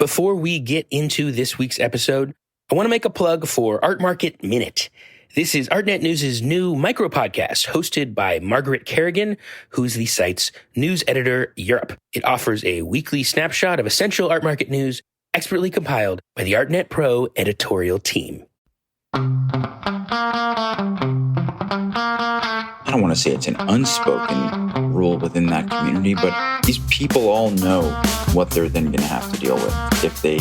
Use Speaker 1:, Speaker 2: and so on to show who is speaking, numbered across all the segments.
Speaker 1: Before we get into this week's episode, I want to make a plug for Art Market Minute. This is ArtNet News' new micro-podcast hosted by Margaret Kerrigan, who's the site's news editor Europe. It offers a weekly snapshot of essential art market news expertly compiled by the ArtNet Pro editorial team.
Speaker 2: I don't want to say it's an unspoken rule within that community, but these people all know what they're then going to have to deal with if they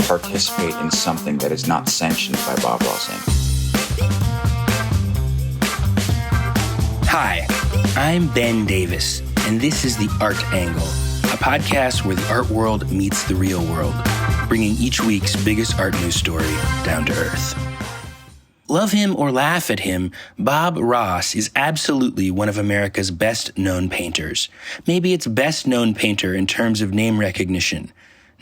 Speaker 2: participate in something that is not sanctioned by Bob Ross Inc.
Speaker 1: Hi, I'm Ben Davis, and this is The Art Angle, a podcast where the art world meets the real world, bringing each week's biggest art news story down to earth. Love him or laugh at him, Bob Ross is absolutely one of America's best-known painters. Maybe it's best-known painter in terms of name recognition.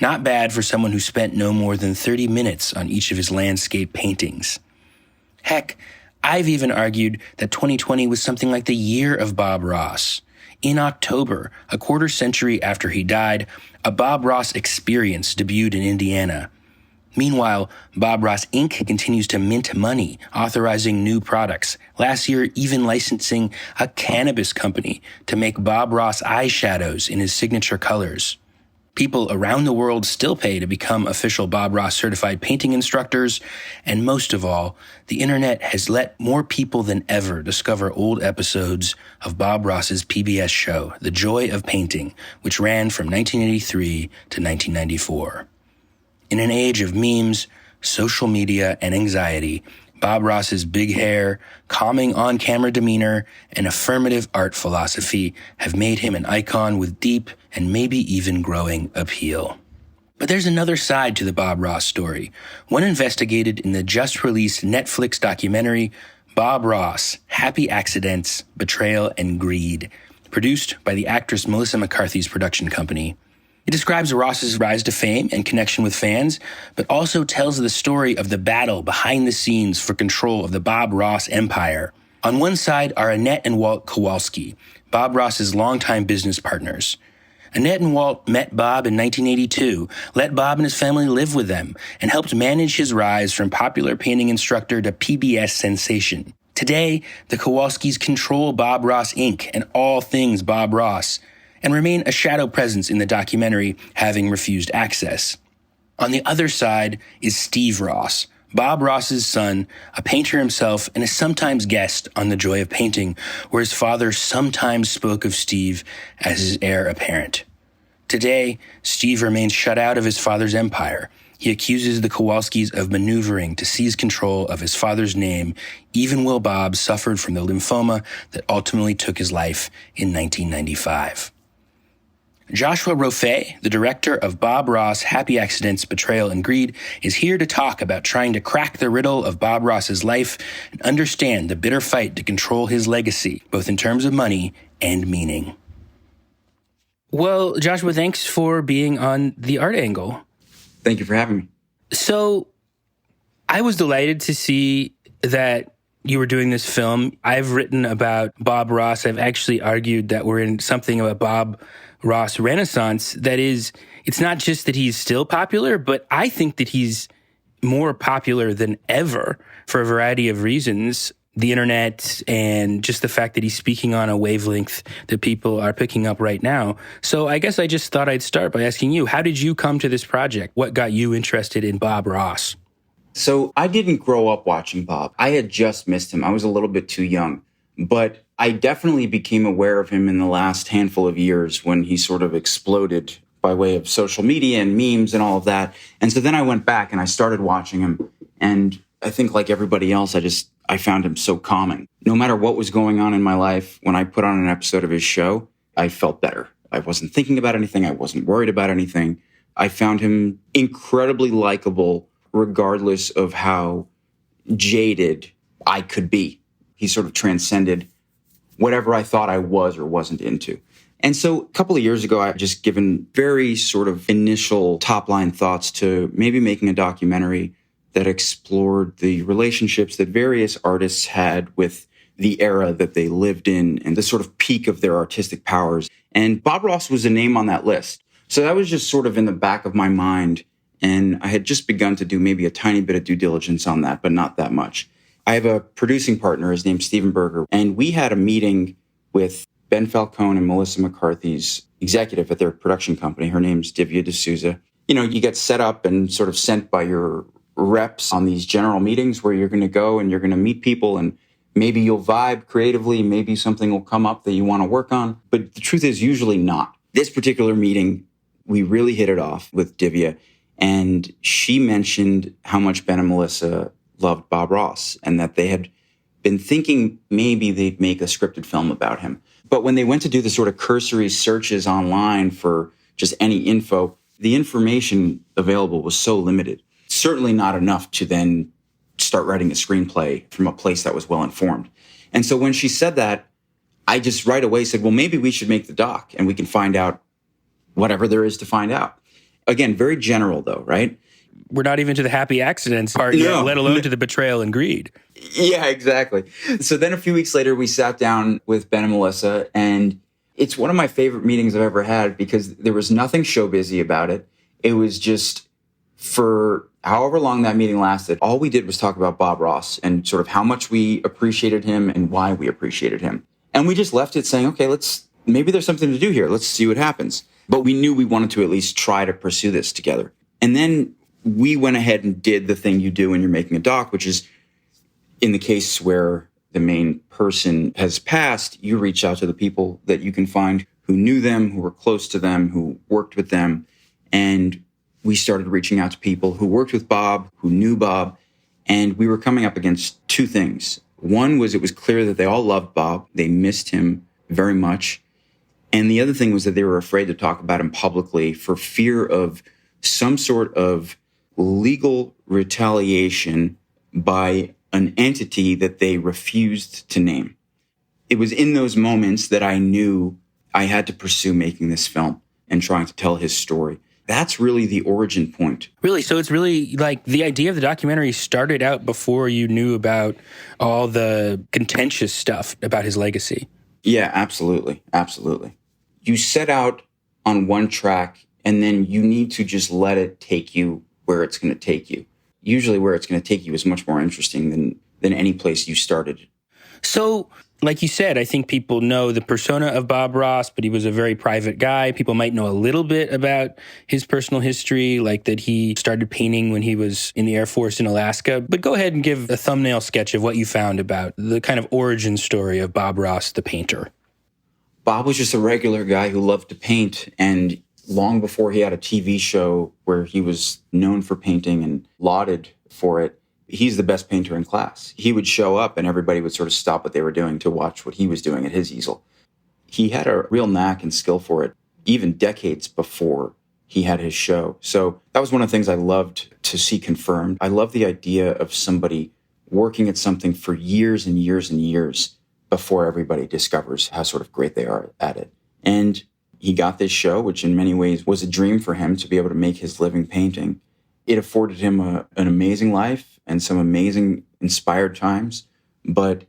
Speaker 1: Not bad for someone who spent no more than 30 minutes on each of his landscape paintings. Heck, I've even argued that 2020 was something like the year of Bob Ross. In October, a quarter century after he died, a Bob Ross Experience debuted in Indiana. Meanwhile, Bob Ross Inc. continues to mint money, authorizing new products, last year even licensing a cannabis company to make Bob Ross eyeshadows in his signature colors. People around the world still pay to become official Bob Ross certified painting instructors, and most of all, the internet has let more people than ever discover old episodes of Bob Ross's PBS show, The Joy of Painting, which ran from 1983 to 1994. In an age of memes, social media, and anxiety, Bob Ross's big hair, calming on-camera demeanor, and affirmative art philosophy have made him an icon with deep and maybe even growing appeal. But there's another side to the Bob Ross story, one investigated in the just-released Netflix documentary Bob Ross, Happy Accidents, Betrayal, and Greed, produced by the actress Melissa McCarthy's production company. It describes Ross's rise to fame and connection with fans, but also tells the story of the battle behind the scenes for control of the Bob Ross empire. On one side are Annette and Walt Kowalski, Bob Ross's longtime business partners. Annette and Walt met Bob in 1982, let Bob and his family live with them, and helped manage his rise from popular painting instructor to PBS sensation. Today, the Kowalskis control Bob Ross Inc. and all things Bob Ross, and remain a shadow presence in the documentary, having refused access. On the other side is Steve Ross, Bob Ross's son, a painter himself, and a sometimes guest on The Joy of Painting, where his father sometimes spoke of Steve as his heir apparent. Today, Steve remains shut out of his father's empire. He accuses the Kowalskis of maneuvering to seize control of his father's name, even while Bob suffered from the lymphoma that ultimately took his life in 1995. Joshua Rofe, the director of Bob Ross, Happy Accidents, Betrayal, and Greed, is here to talk about trying to crack the riddle of Bob Ross's life and understand the bitter fight to control his legacy, both in terms of money and meaning. Well, Joshua, thanks for being on The Art Angle.
Speaker 2: Thank you for having me.
Speaker 1: So, I was delighted to see that you were doing this film. I've written about Bob Ross. I've actually argued that we're in something of a Bob Ross renaissance. That is, it's not just that he's still popular, but I think that he's more popular than ever for a variety of reasons. The internet and just the fact that he's speaking on a wavelength that people are picking up right now. So I guess I just thought I'd start by asking you, how did you come to this project? What got you interested in Bob Ross?
Speaker 2: So I didn't grow up watching Bob. I had just missed him. I was a little bit too young. But I definitely became aware of him in the last handful of years when he sort of exploded by way of social media and memes and all of that. And so then I went back and I started watching him. And I think like everybody else, I found him so calming. No matter what was going on in my life, when I put on an episode of his show, I felt better. I wasn't thinking about anything. I wasn't worried about anything. I found him incredibly likable, regardless of how jaded I could be. He sort of transcended whatever I thought I was or wasn't into. And so a couple of years ago, I had just given very sort of initial top-line thoughts to maybe making a documentary that explored the relationships that various artists had with the era that they lived in and the sort of peak of their artistic powers. And Bob Ross was a name on that list. So that was just sort of in the back of my mind. And I had just begun to do maybe a tiny bit of due diligence on that, but not that much. I have a producing partner, his name's Steven Berger, and we had a meeting with Ben Falcone and Melissa McCarthy's executive at their production company. Her name's Divya D'Souza. You know, you get set up and sort of sent by your reps on these general meetings where you're going to go and you're going to meet people, and maybe you'll vibe creatively, maybe something will come up that you want to work on. But the truth is usually not. This particular meeting, we really hit it off with Divya, and she mentioned how much Ben and Melissa loved Bob Ross and that they had been thinking maybe they'd make a scripted film about him. But when they went to do the sort of cursory searches online for just any info, the information available was so limited. Certainly not enough to then start writing a screenplay from a place that was well-informed. And so when she said that, I just right away said, well, maybe we should make the doc and we can find out whatever there is to find out. Again, very general though, right?
Speaker 1: We're not even to the happy accidents part yet, let alone to the betrayal and greed.
Speaker 2: Yeah, exactly. So then a few weeks later, we sat down with Ben and Melissa, and it's one of my favorite meetings I've ever had because there was nothing showbizy about it. It was just, for however long that meeting lasted, all we did was talk about Bob Ross and sort of how much we appreciated him and why we appreciated him. And we just left it saying, okay, maybe there's something to do here. Let's see what happens. But we knew we wanted to at least try to pursue this together. And then we went ahead and did the thing you do when you're making a doc, which is in the case where the main person has passed, you reach out to the people that you can find who knew them, who were close to them, who worked with them. And we started reaching out to people who worked with Bob, who knew Bob. And we were coming up against two things. One was it was clear that they all loved Bob. They missed him very much. And the other thing was that they were afraid to talk about him publicly for fear of some sort of legal retaliation by an entity that they refused to name. It was in those moments that I knew I had to pursue making this film and trying to tell his story. That's really the origin point.
Speaker 1: Really? So it's really like the idea of the documentary started out before you knew about all the contentious stuff about his legacy.
Speaker 2: Yeah, absolutely. Absolutely. You set out on one track and then you need to just let it take you where it's going to take you. Usually where it's going to take you is much more interesting than any place you started.
Speaker 1: So, like you said, I think people know the persona of Bob Ross, but he was a very private guy. People might know a little bit about his personal history, like that he started painting when he was in the Air Force in Alaska. But go ahead and give a thumbnail sketch of what you found about the kind of origin story of Bob Ross, the painter.
Speaker 2: Bob was just a regular guy who loved to paint, and long before he had a TV show where he was known for painting and lauded for it, he's the best painter in class. He would show up and everybody would sort of stop what they were doing to watch what he was doing at his easel. He had a real knack and skill for it, even decades before he had his show. So that was one of the things I loved to see confirmed. I love the idea of somebody working at something for years and years and years before everybody discovers how sort of great they are at it. And he got this show, which in many ways was a dream for him to be able to make his living painting. It afforded him an amazing life and some amazing inspired times. But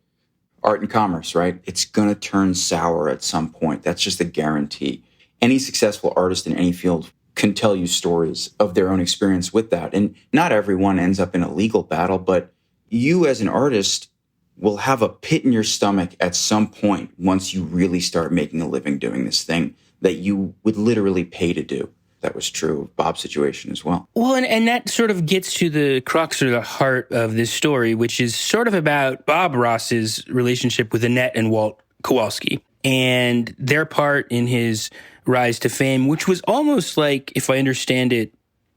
Speaker 2: art and commerce, right? It's going to turn sour at some point. That's just a guarantee. Any successful artist in any field can tell you stories of their own experience with that. And not everyone ends up in a legal battle, but you as an artist will have a pit in your stomach at some point once you really start making a living doing this thing that you would literally pay to do. That was true of Bob's situation as well.
Speaker 1: Well, and that sort of gets to the crux or the heart of this story, which is sort of about Bob Ross's relationship with Annette and Walt Kowalski and their part in his rise to fame, which was almost like, if I understand it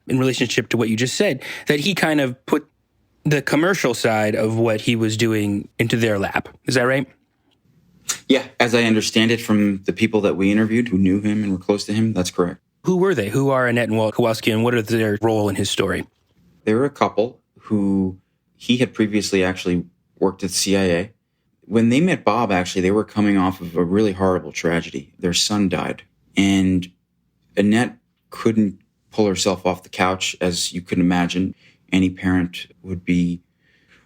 Speaker 1: in relationship to what you just said, that he kind of put the commercial side of what he was doing into their lap. Is that right?
Speaker 2: Yeah, as I understand it from the people that we interviewed who knew him and were close to him, that's correct.
Speaker 1: Who were they? Who are Annette and Walt Kowalski, and what are their role in his story?
Speaker 2: They were a couple who he had previously actually worked at the CIA. When they met Bob, actually, they were coming off of a really horrible tragedy. Their son died, and Annette couldn't pull herself off the couch, as you can imagine. Any parent would be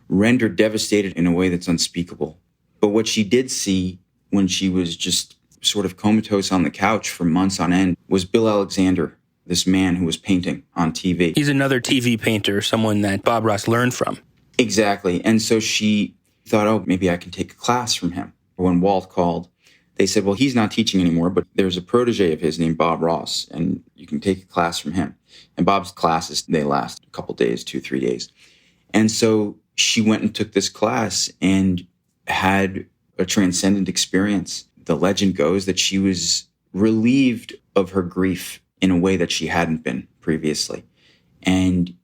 Speaker 2: rendered devastated in a way that's unspeakable. But what she did see when she was just sort of comatose on the couch for months on end was Bill Alexander, this man who was painting on TV.
Speaker 1: He's another TV painter, someone that Bob Ross learned from.
Speaker 2: Exactly. And so she thought, oh, maybe I can take a class from him. When Walt called, they said, well, he's not teaching anymore, but there's a protege of his named Bob Ross, and you can take a class from him. And Bob's classes, they last a couple days, 2-3 days. And so she went and took this class and had a transcendent experience. The legend goes that she was relieved of her grief in a way that she hadn't been previously. And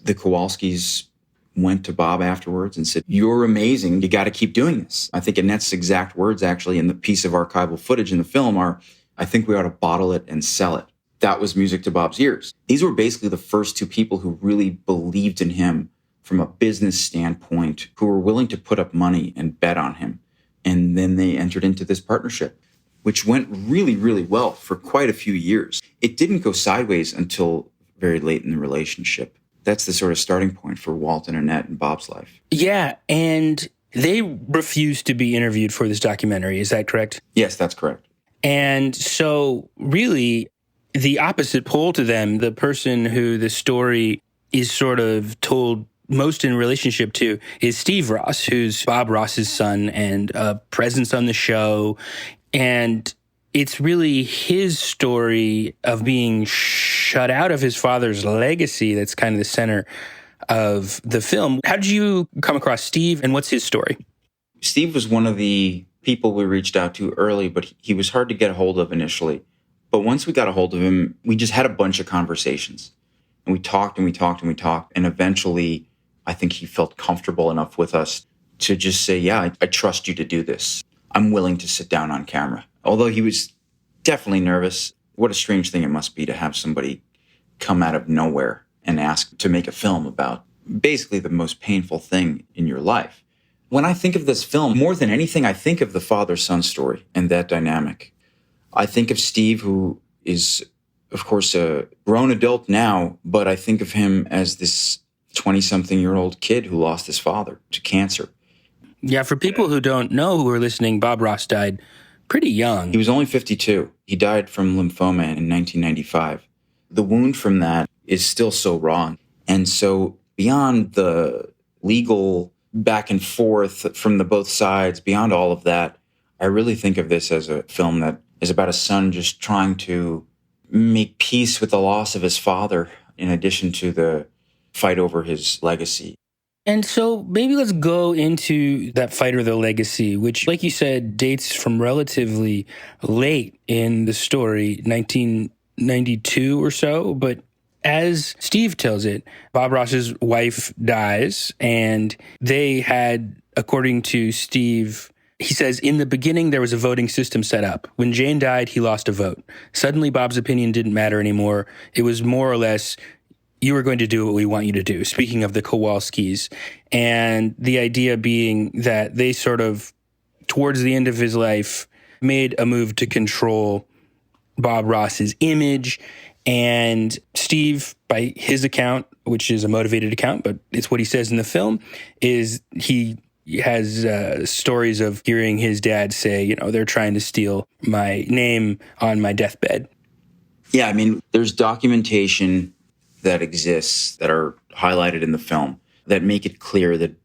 Speaker 2: the Kowalskis went to Bob afterwards and said, you're amazing. You got to keep doing this. I think Annette's exact words actually in the piece of archival footage in the film are, I think we ought to bottle it and sell it. That was music to Bob's ears. These were basically the first two people who really believed in him from a business standpoint, who were willing to put up money and bet on him. And then they entered into this partnership, which went really, really well for quite a few years. It didn't go sideways until very late in the relationship. That's the sort of starting point for Walt and Annette and Bob's life.
Speaker 1: Yeah, and they refused to be interviewed for this documentary. Is that correct?
Speaker 2: Yes, that's correct.
Speaker 1: And so really the opposite pole to them, the person who the story is sort of told most in relationship to, is Steve Ross, who's Bob Ross's son and a presence on the show. And it's really his story of being shut out of his father's legacy that's kind of the center of the film. How did you come across Steve, and what's his story?
Speaker 2: Steve was one of the people we reached out to early, but he was hard to get a hold of initially. But once we got a hold of him, we just had a bunch of conversations. And we talked and we talked and we talked. And eventually, I think he felt comfortable enough with us to just say, yeah, I trust you to do this. I'm willing to sit down on camera. Although he was definitely nervous. What a strange thing it must be to have somebody come out of nowhere and ask to make a film about basically the most painful thing in your life. When I think of this film, more than anything, I think of the father-son story and that dynamic. I think of Steve, who is, of course, a grown adult now, but I think of him as this 20-something-year-old kid who lost his father to cancer.
Speaker 1: Yeah, for people who don't know, who are listening, Bob Ross died pretty young.
Speaker 2: He was only 52. He died from lymphoma in 1995. The wound from that is still so raw. And so beyond the legal back and forth from the both sides, beyond all of that, I really think of this as a film that is about a son just trying to make peace with the loss of his father, in addition to the fight over his legacy.
Speaker 1: And so maybe let's go into that fight or the legacy, which, like you said, dates from relatively late in the story, 1992 or so. But as Steve tells it, Bob Ross's wife dies, and they had, according to Steve, he says, in the beginning, there was a voting system set up. When Jane died, he lost a vote. Suddenly, Bob's opinion didn't matter anymore. It was more or less, you are going to do what we want you to do, speaking of the Kowalskis. And the idea being that they sort of, towards the end of his life, made a move to control Bob Ross's image. And Steve, by his account, which is a motivated account, but it's what he says in the film, is he has stories of hearing his dad say, you know, they're trying to steal my name on my deathbed.
Speaker 2: Yeah, I mean, there's documentation that exists that are highlighted in the film that make it clear that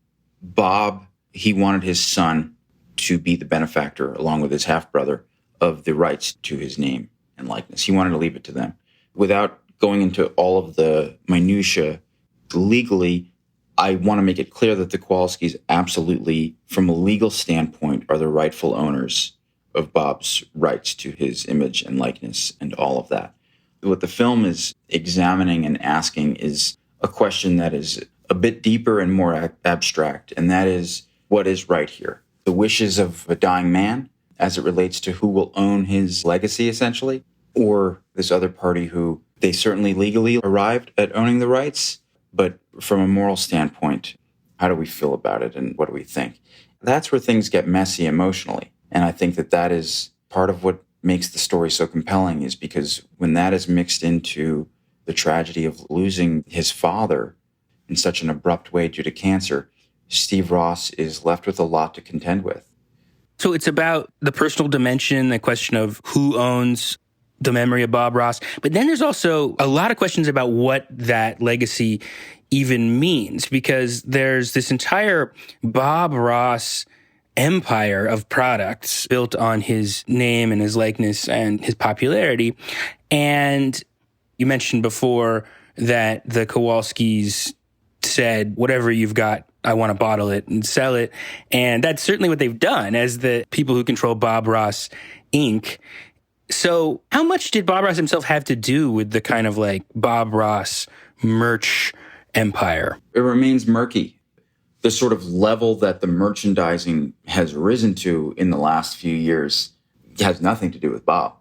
Speaker 2: Bob, he wanted his son to be the benefactor, along with his half-brother, of the rights to his name and likeness. He wanted to leave it to them. Without going into all of the minutiae, legally, I want to make it clear that the Kowalskis absolutely, from a legal standpoint, are the rightful owners of Bob's rights to his image and likeness and all of that. What the film is examining and asking is a question that is a bit deeper and more abstract, and that is, what is right here? The wishes of a dying man as it relates to who will own his legacy, essentially, or this other party who they certainly legally arrived at owning the rights, but from a moral standpoint, how do we feel about it and what do we think? That's where things get messy emotionally. And I think that that is part of what makes the story so compelling, is because when that is mixed into the tragedy of losing his father in such an abrupt way due to cancer, Steve Ross is left with a lot to contend with.
Speaker 1: So it's about the personal dimension, the question of who owns the memory of Bob Ross. But then there's also a lot of questions about what that legacy even means, because there's this entire Bob Ross empire of products built on his name and his likeness and his popularity. And you mentioned before that the Kowalskis said, whatever you've got, I want to bottle it and sell it. And that's certainly what they've done as the people who control Bob Ross Inc. So how much did Bob Ross himself have to do with the kind of like Bob Ross merch empire?
Speaker 2: It remains murky. The sort of level that the merchandising has risen to in the last few years has nothing to do with Bob.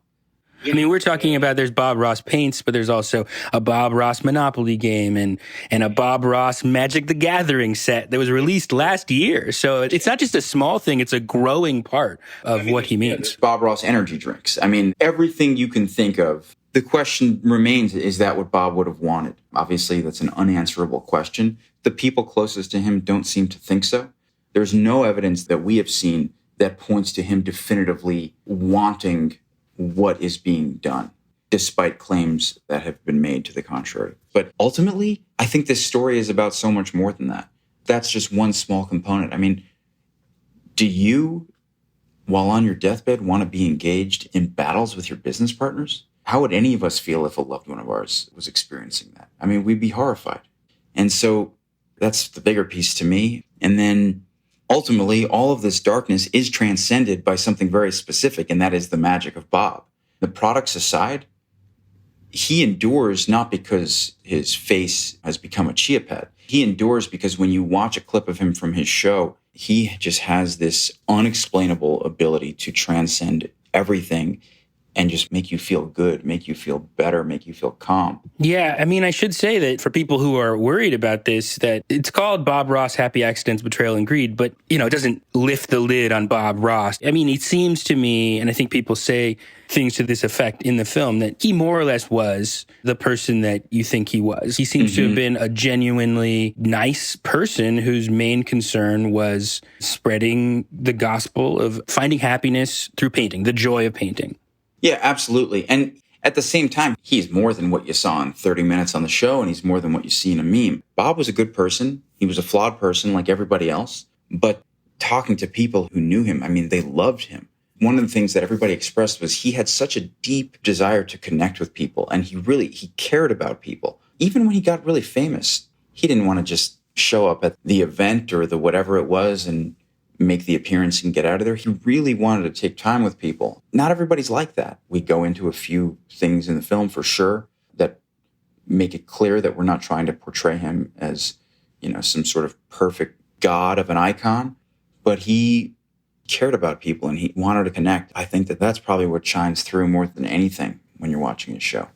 Speaker 1: I mean, we're talking about there's Bob Ross paints, but there's also a Bob Ross Monopoly game and a Bob Ross Magic the Gathering set that was released last year. So it's not just a small thing, it's a growing part of what he means.
Speaker 2: Bob Ross energy drinks. I mean, everything you can think of. The question remains, is that what Bob would have wanted? Obviously, that's an unanswerable question. The people closest to him don't seem to think so. There's no evidence that we have seen that points to him definitively wanting what is being done, despite claims that have been made to the contrary. But ultimately, I think this story is about so much more than that. That's just one small component. I mean, do you, while on your deathbed, want to be engaged in battles with your business partners? How would any of us feel if a loved one of ours was experiencing that? I mean, we'd be horrified. And so that's the bigger piece to me. And then ultimately, all of this darkness is transcended by something very specific, and that is the magic of Bob. The products aside, he endures not because his face has become a chia pet. He endures because when you watch a clip of him from his show, he just has this unexplainable ability to transcend everything and just make you feel good, make you feel better, make you feel calm.
Speaker 1: Yeah, I mean, I should say that for people who are worried about this, that it's called Bob Ross, Happy Accidents, Betrayal, and Greed, but, you know, it doesn't lift the lid on Bob Ross. I mean, it seems to me, and I think people say things to this effect in the film, that he more or less was the person that you think he was. He seems to have been a genuinely nice person whose main concern was spreading the gospel of finding happiness through painting, the joy of painting.
Speaker 2: Yeah, absolutely. And at the same time, he's more than what you saw in 30 Minutes on the show, and he's more than what you see in a meme. Bob was a good person. He was a flawed person like everybody else. But talking to people who knew him, I mean, they loved him. One of the things that everybody expressed was he had such a deep desire to connect with people, and he cared about people. Even when he got really famous, he didn't want to just show up at the event or the whatever it was and make the appearance and get out of there. He really wanted to take time with people. Not everybody's like that. We go into a few things in the film for sure that make it clear that we're not trying to portray him as, you know, some sort of perfect god of an icon, but he cared about people and he wanted to connect. I think that that's probably what shines through more than anything when you're watching his show.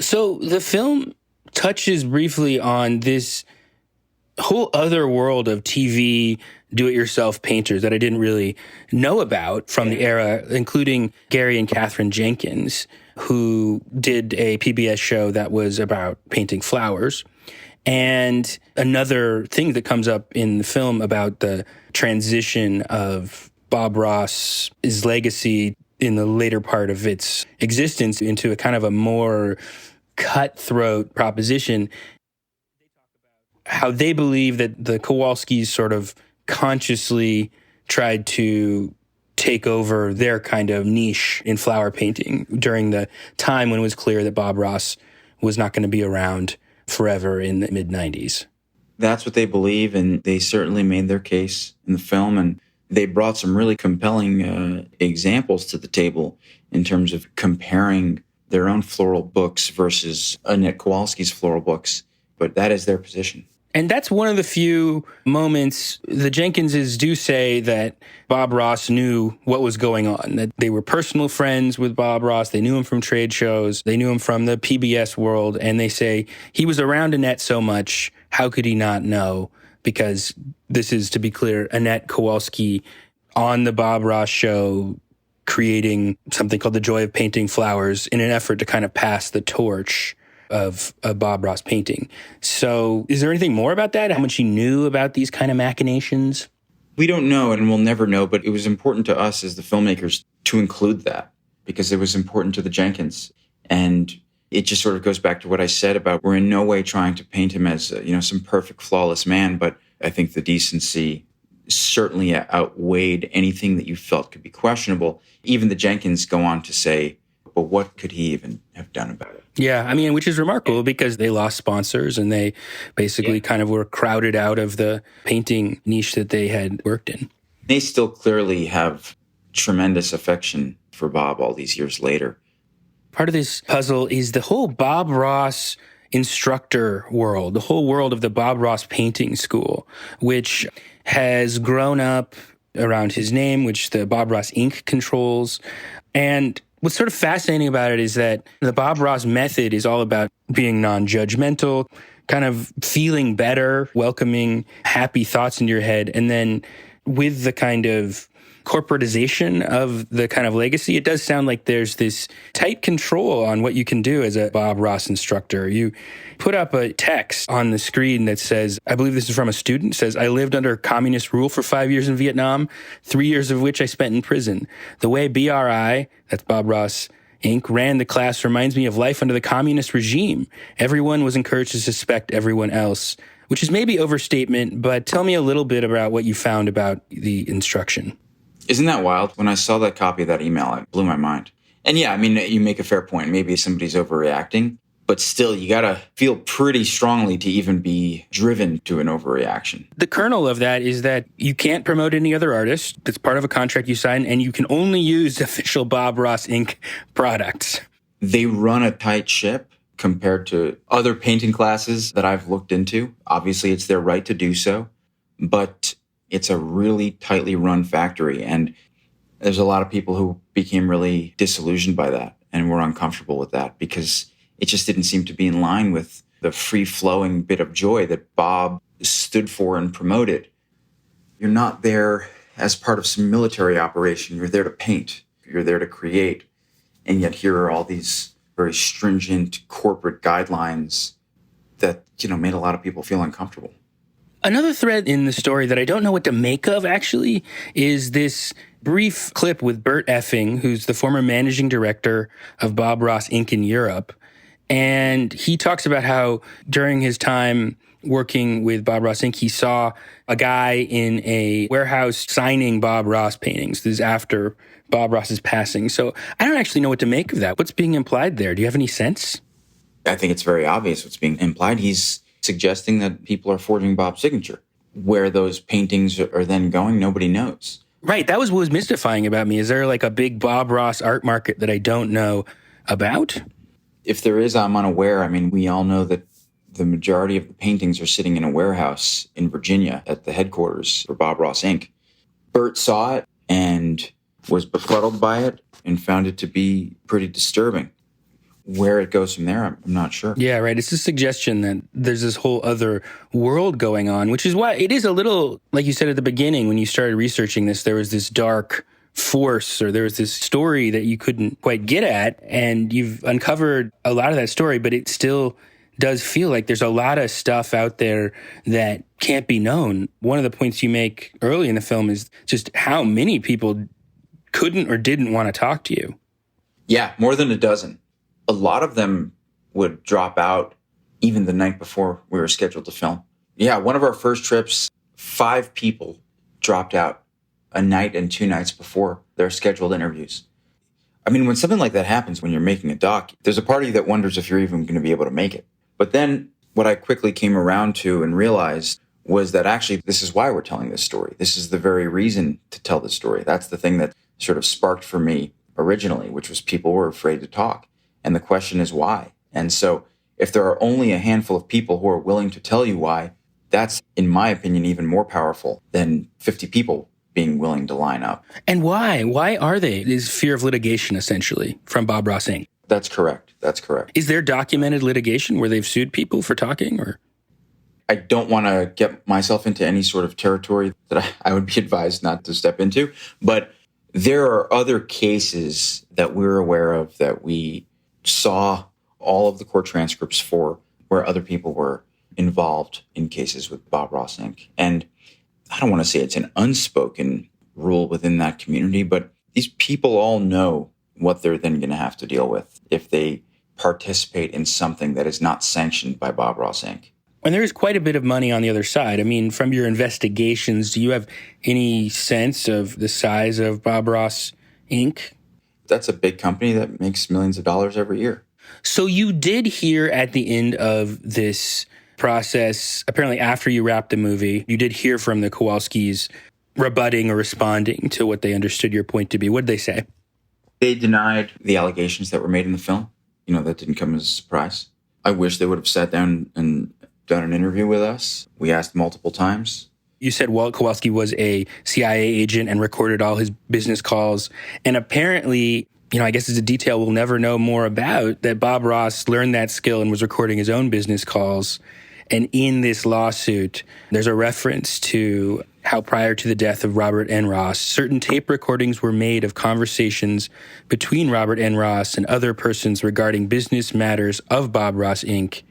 Speaker 1: So the film touches briefly on this whole other world of TV do-it-yourself painters that I didn't really know about from the era, including Gary and Catherine Jenkins, who did a PBS show that was about painting flowers. And another thing that comes up in the film about the transition of Bob Ross's legacy in the later part of its existence into a kind of a more cutthroat proposition, how they believe that the Kowalskis sort of consciously tried to take over their kind of niche in flower painting during the time when it was clear that Bob Ross was not going to be around forever in the mid-90s.
Speaker 2: That's what they believe, and they certainly made their case in the film, and they brought some really compelling examples to the table in terms of comparing their own floral books versus Annette Kowalski's floral books. But that is their position.
Speaker 1: And that's one of the few moments the Jenkinses do say that Bob Ross knew what was going on, that they were personal friends with Bob Ross. They knew him from trade shows. They knew him from the PBS world. And they say he was around Annette so much. How could he not know? Because this is, to be clear, Annette Kowalski on the Bob Ross show creating something called The Joy of Painting Flowers in an effort to kind of pass the torch of a Bob Ross painting. So is there anything more about that? How much he knew about these kind of machinations?
Speaker 2: We don't know, and we'll never know, but it was important to us as the filmmakers to include that because it was important to the Jenkins. And it just sort of goes back to what I said about we're in no way trying to paint him as, some perfect, flawless man, but I think the decency certainly outweighed anything that you felt could be questionable. Even the Jenkins go on to say, but what could he even have done about it?
Speaker 1: Yeah, I mean, which is remarkable because they lost sponsors and they basically kind of were crowded out of the painting niche that they had worked in.
Speaker 2: They still clearly have tremendous affection for Bob all these years later.
Speaker 1: Part of this puzzle is the whole Bob Ross instructor world, the whole world of the Bob Ross painting school, which has grown up around his name, which the Bob Ross Inc. controls. And what's sort of fascinating about it is that the Bob Ross method is all about being non-judgmental, kind of feeling better, welcoming happy thoughts into your head. And then with the kind of corporatization of the kind of legacy, it does sound like there's this tight control on what you can do as a Bob Ross instructor. You put up a text on the screen that says, I believe this is from a student, says, I lived under communist rule for 5 years in Vietnam, 3 years of which I spent in prison. The way BRI, that's Bob Ross Inc., ran the class reminds me of life under the communist regime. Everyone was encouraged to suspect everyone else, which is maybe overstatement, but tell me a little bit about what you found about the instruction.
Speaker 2: Isn't that wild? When I saw that copy of that email, it blew my mind. And yeah, I mean, you make a fair point. Maybe somebody's overreacting, but still, you got to feel pretty strongly to even be driven to an overreaction.
Speaker 1: The kernel of that is that you can't promote any other artist. That's part of a contract you sign, and you can only use official Bob Ross Inc. products.
Speaker 2: They run a tight ship compared to other painting classes that I've looked into. Obviously, it's their right to do so, but it's a really tightly run factory. And there's a lot of people who became really disillusioned by that and were uncomfortable with that because it just didn't seem to be in line with the free-flowing bit of joy that Bob stood for and promoted. You're not there as part of some military operation. You're there to paint. You're there to create. And yet here are all these very stringent corporate guidelines that, made a lot of people feel uncomfortable.
Speaker 1: Another thread in the story that I don't know what to make of, actually, is this brief clip with Bert Effing, who's the former managing director of Bob Ross Inc. in Europe. And he talks about how during his time working with Bob Ross Inc., he saw a guy in a warehouse signing Bob Ross paintings. This is after Bob Ross's passing. So I don't actually know what to make of that. What's being implied there? Do you have any sense?
Speaker 2: I think it's very obvious what's being implied. He's suggesting that people are forging Bob's signature. Where those paintings are then going, nobody knows.
Speaker 1: Right. That was what was mystifying about me. Is there like a big Bob Ross art market that I don't know about?
Speaker 2: If there is, I'm unaware. I mean, we all know that the majority of the paintings are sitting in a warehouse in Virginia at the headquarters for Bob Ross Inc. Bert saw it and was befuddled by it and found it to be pretty disturbing. Where it goes from there, I'm not sure.
Speaker 1: Yeah, right. It's a suggestion that there's this whole other world going on, which is why it is a little, like you said at the beginning, when you started researching this, there was this dark force or there was this story that you couldn't quite get at, and you've uncovered a lot of that story, but it still does feel like there's a lot of stuff out there that can't be known. One of the points you make early in the film is just how many people couldn't or didn't want to talk to you.
Speaker 2: Yeah, more than a dozen. A lot of them would drop out even the night before we were scheduled to film. Yeah, one of our first trips, 5 people dropped out a night and 2 nights before their scheduled interviews. I mean, when something like that happens, when you're making a doc, there's a part of you that wonders if you're even going to be able to make it. But then what I quickly came around to and realized was that actually this is why we're telling this story. This is the very reason to tell this story. That's the thing that sort of sparked for me originally, which was people were afraid to talk. And the question is why? And so if there are only a handful of people who are willing to tell you why, that's, in my opinion, even more powerful than 50 people being willing to line up.
Speaker 1: And why? Why are they? Is fear of litigation, essentially, from Bob Ross Inc.?
Speaker 2: That's correct. That's correct.
Speaker 1: Is there documented litigation where they've sued people for talking? Or
Speaker 2: I don't want to get myself into any sort of territory that I would be advised not to step into. But there are other cases that we're aware of that we saw all of the court transcripts for where other people were involved in cases with Bob Ross Inc. And I don't want to say it's an unspoken rule within that community, but these people all know what they're then going to have to deal with if they participate in something that is not sanctioned by Bob Ross Inc.
Speaker 1: And there is quite a bit of money on the other side. I mean, from your investigations, do you have any sense of the size of Bob Ross Inc.?
Speaker 2: That's a big company that makes millions of dollars every year.
Speaker 1: So you did hear at the end of this process, apparently after you wrapped the movie, you did hear from the Kowalskis rebutting or responding to what they understood your point to be. What did they say?
Speaker 2: They denied the allegations that were made in the film. That didn't come as a surprise. I wish they would have sat down and done an interview with us. We asked multiple times.
Speaker 1: You said Walt Kowalski was a CIA agent and recorded all his business calls. And apparently, I guess it's a detail we'll never know more about, that Bob Ross learned that skill and was recording his own business calls. And in this lawsuit, there's a reference to how prior to the death of Robert N. Ross, certain tape recordings were made of conversations between Robert N. Ross and other persons regarding business matters of Bob Ross Inc.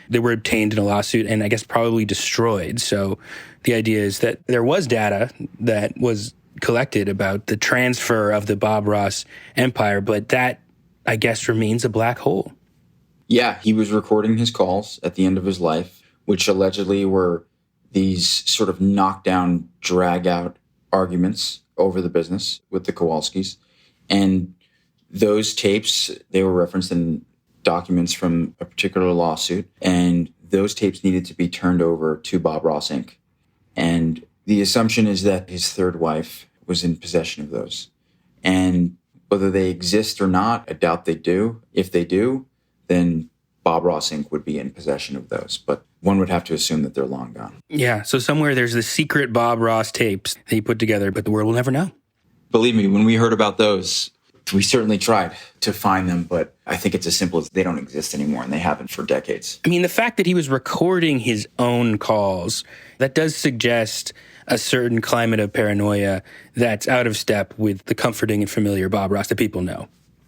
Speaker 1: They were obtained in a lawsuit and I guess probably destroyed. So the idea is that there was data that was collected about the transfer of the Bob Ross empire, but that, I guess, remains a black hole.
Speaker 2: Yeah, he was recording his calls at the end of his life, which allegedly were these sort of knockdown, drag-out arguments over the business with the Kowalskis. And those tapes, they were referenced in documents from a particular lawsuit, and those tapes needed to be turned over to Bob Ross Inc. And the assumption is that his third wife was in possession of those. And whether they exist or not, I doubt they do. If they do, then Bob Ross Inc. would be in possession of those. But one would have to assume that they're long gone.
Speaker 1: Yeah, so somewhere there's the secret Bob Ross tapes that he put together, but the world will never know.
Speaker 2: Believe me, when we heard about those, we certainly tried to find them, but I think it's as simple as they don't exist anymore, and they haven't for decades.
Speaker 1: I mean, the fact that he was recording his own calls, that does suggest a certain climate of paranoia that's out of step with the comforting and familiar Bob Ross that people know.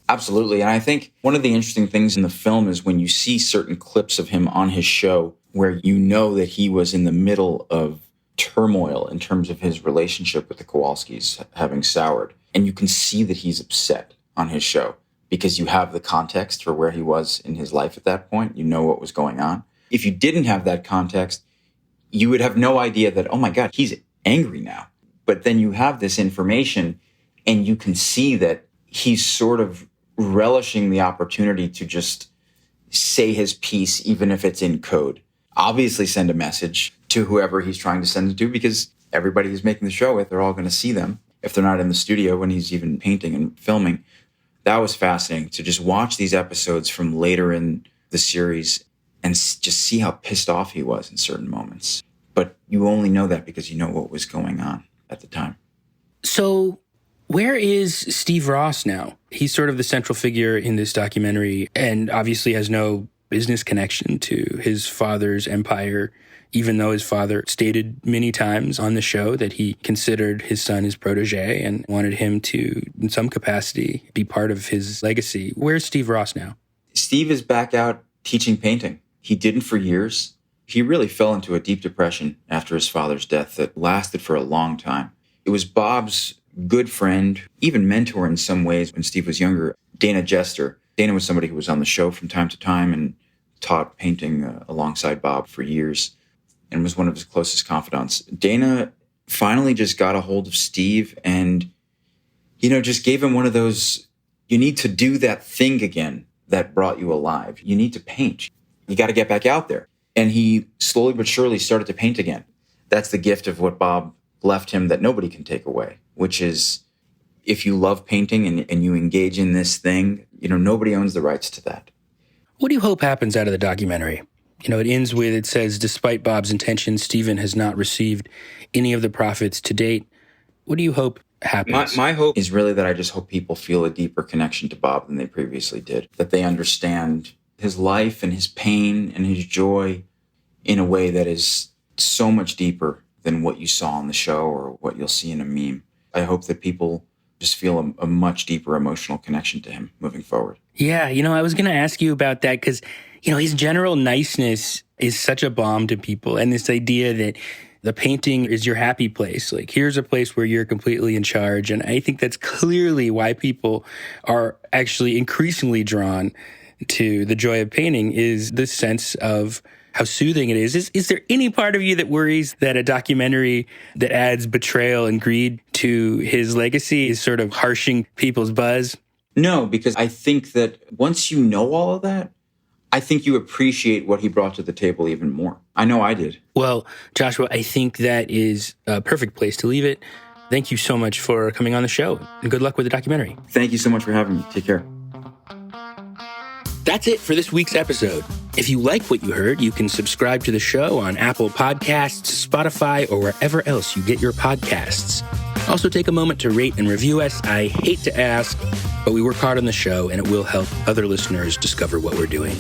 Speaker 2: Absolutely. And I think one of the interesting things in the film is when you see certain clips of him on his show where you know that he was in the middle of turmoil in terms of his relationship with the Kowalskis having soured. And you can see that he's upset on his show because you have the context for where he was in his life at that point. You know what was going on. If you didn't have that context, you would have no idea that, oh my God, he's angry now. But then you have this information and you can see that he's sort of relishing the opportunity to just say his piece, even if it's in code. Obviously send a message to whoever he's trying to send it to, because everybody he's making the show with, they're all going to see them if they're not in the studio when he's even painting and filming. That was fascinating to just watch these episodes from later in the series and just see how pissed off he was in certain moments. But you only know that because you know what was going on at the time.
Speaker 1: So where is Steve Ross now? He's sort of the central figure in this documentary and obviously has no business connection to his father's empire, even though his father stated many times on the show that he considered his son his protege and wanted him to, in some capacity, be part of his legacy. Where's Steve Ross now?
Speaker 2: Steve is back out teaching painting. He didn't for years. He really fell into a deep depression after his father's death that lasted for a long time. It was Bob's good friend, even mentor in some ways when Steve was younger, Dana Jester. Dana was somebody who was on the show from time to time and taught painting alongside Bob for years and was one of his closest confidants. Dana finally just got a hold of Steve and, just gave him one of those, you need to do that thing again that brought you alive. You need to paint. You got to get back out there. And he slowly but surely started to paint again. That's the gift of what Bob left him that nobody can take away, which is if you love painting and you engage in this thing, nobody owns the rights to that.
Speaker 1: What do you hope happens out of the documentary? It ends with, it says, despite Bob's intentions, Stephen has not received any of the profits to date. What do you hope happens?
Speaker 2: My hope is really that I just hope people feel a deeper connection to Bob than they previously did, that they understand his life and his pain and his joy in a way that is so much deeper than what you saw on the show or what you'll see in a meme. I hope that people just feel a much deeper emotional connection to him moving forward.
Speaker 1: Yeah, I was going to ask you about that because, his general niceness is such a balm to people. And this idea that the painting is your happy place. Like, here's a place where you're completely in charge. And I think that's clearly why people are actually increasingly drawn to the joy of painting, is this sense of how soothing it is. Is there any part of you that worries that a documentary that adds betrayal and greed to his legacy is sort of harshing people's buzz?
Speaker 2: No, because I think that once you know all of that, I think you appreciate what he brought to the table even more. I know I did.
Speaker 1: Well, Joshua, I think that is a perfect place to leave it. Thank you so much for coming on the show, and good luck with the documentary.
Speaker 2: Thank you so much for having me. Take care.
Speaker 1: That's it for this week's episode. If you like what you heard, you can subscribe to the show on Apple Podcasts, Spotify, or wherever else you get your podcasts. Also, take a moment to rate and review us. I hate to ask, but we work hard on the show, and it will help other listeners discover what we're doing.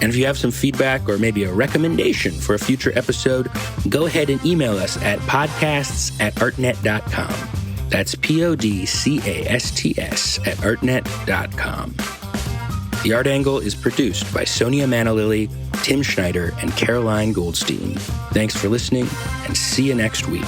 Speaker 1: And if you have some feedback or maybe a recommendation for a future episode, go ahead and email us at podcasts@artnet.com. That's podcasts@artnet.com. The Art Angle is produced by Sonia Manalili, Tim Schneider, and Caroline Goldstein. Thanks for listening, and see you next week.